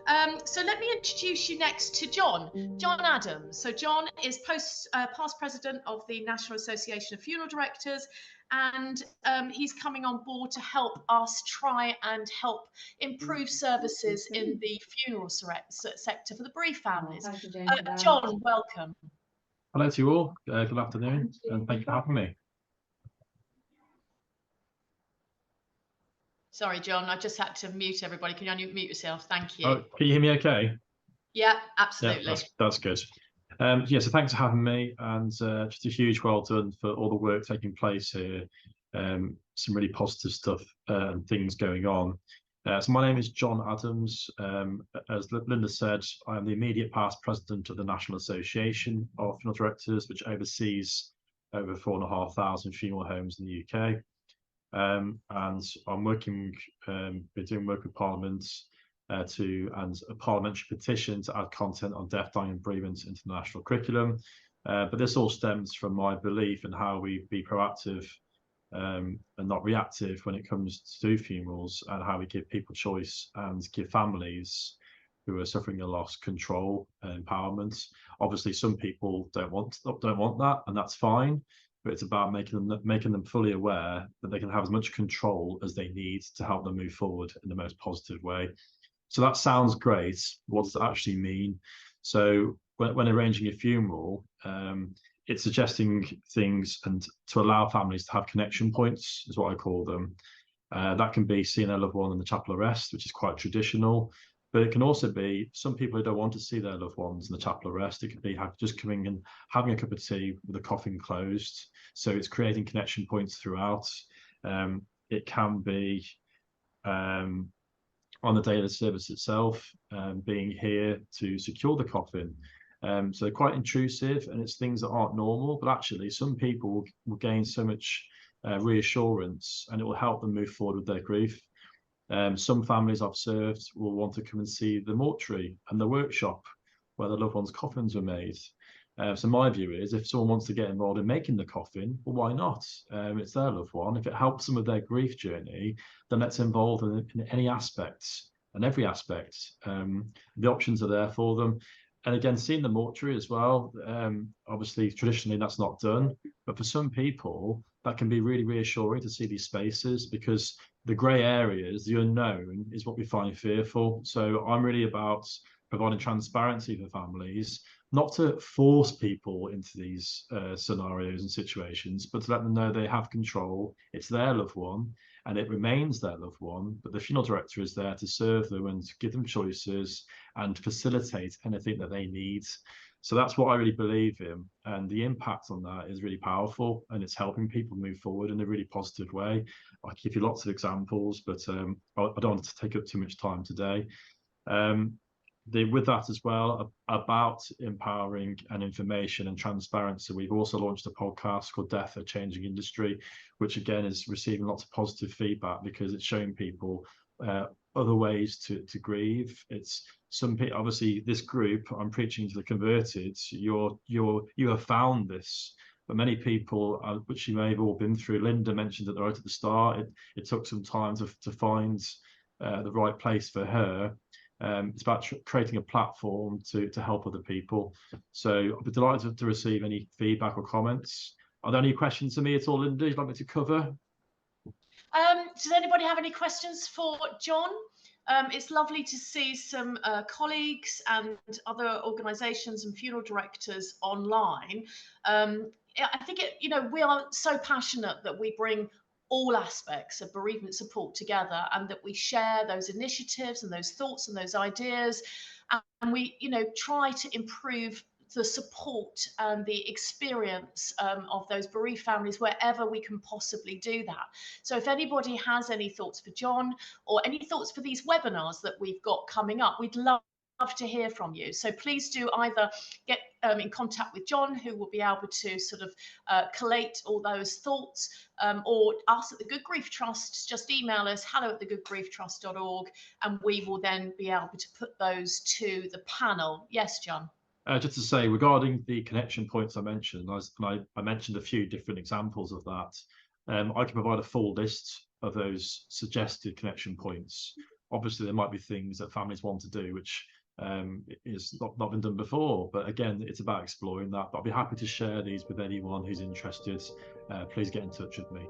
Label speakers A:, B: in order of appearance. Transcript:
A: So let me introduce you next to John Adams. So John is past president of the National Association of Funeral Directors, and he's coming on board to help us try and help improve services in the funeral sector for the bereaved families. John, welcome.
B: Hello to you all. Good afternoon, and thank you for having me.
A: Sorry, John, I just had to mute everybody. Can you unmute yourself? Thank you.
B: Oh, can you hear me okay?
A: Yeah, absolutely.
B: Yeah, that's good. Yeah, so thanks for having me, and just a huge well done for all the work taking place here. Some really positive stuff and things going on. So my name is John Adams. As Linda said, I am the immediate past president of the National Association of Funeral Directors, which oversees over 4,500 funeral homes in the UK. And I'm working, we're doing work with Parliament and a parliamentary petition to add content on death, dying and bereavement into the national curriculum. But this all stems from my belief in how we be proactive and not reactive when it comes to do funerals, and how we give people choice and give families who are suffering a loss control and empowerment. Obviously, some people don't want that, and that's fine. But it's about making them fully aware that they can have as much control as they need to help them move forward in the most positive way. So that sounds great. What does it actually mean? So when arranging a funeral, it's suggesting things and to allow families to have connection points, is what I call them. That can be seeing their loved one in the chapel of rest, which is quite traditional. But it can also be some people who don't want to see their loved ones in the chapel of rest. It could be just coming and having a cup of tea with the coffin closed. So it's creating connection points throughout. It can be on the day of the service itself, being here to secure the coffin. So they're quite intrusive, and it's things that aren't normal, but actually some people will gain so much reassurance, and it will help them move forward with their grief. Some families I've served will want to come and see the mortuary and the workshop where the loved one's coffins were made. So my view is, if someone wants to get involved in making the coffin, well, why not? It's their loved one. If it helps them with their grief journey, then let's involve them in any aspects and every aspect. The options are there for them. And again, seeing the mortuary as well, obviously, traditionally that's not done. But for some people, that can be really reassuring to see these spaces, because the grey areas, the unknown, is what we find fearful. So I'm really about providing transparency for families, not to force people into these scenarios and situations, but to let them know they have control. It's their loved one, and it remains their loved one, but the funeral director is there to serve them and give them choices and facilitate anything that they need. So that's what I really believe in, and the impact on that is really powerful, and it's helping people move forward in a really positive way. I'll give you lots of examples, but I don't want to take up too much time today. With that as well, about empowering and information and transparency, we've also launched a podcast called Death, A Changing Industry, which again is receiving lots of positive feedback, because it's showing people other ways to grieve. It's some people, obviously this group, I'm preaching to the converted, you have found this, but many people, which you may have all been through, Linda mentioned that right at the start, it took some time to find the right place for her. It's about creating a platform to help other people. So I'd be delighted to receive any feedback or comments. Are there any questions for me at all, Linda, you'd like me to cover?
A: Does anybody have any questions for John? It's lovely to see some colleagues and other organisations and funeral directors online. I think we are so passionate that we bring all aspects of bereavement support together, and that we share those initiatives and those thoughts and those ideas, and we try to improve the support and the experience of those bereaved families wherever we can possibly do that. So if anybody has any thoughts for John, or any thoughts for these webinars that we've got coming up, we'd love to hear from you. So please do either get in contact with John, who will be able to sort of collate all those thoughts, or us at the Good Grief Trust. Just email us, hello@thegooggrieftrust.org, and we will then be able to put those to the panel. Yes, John?
B: Just to say, regarding the connection points I mentioned, I mentioned a few different examples of that. I can provide a full list of those suggested connection points Obviously, there might be things that families want to do which is not been done before, but again, it's about exploring that. But I'll be happy to share these with anyone who's interested. Please get in touch with me.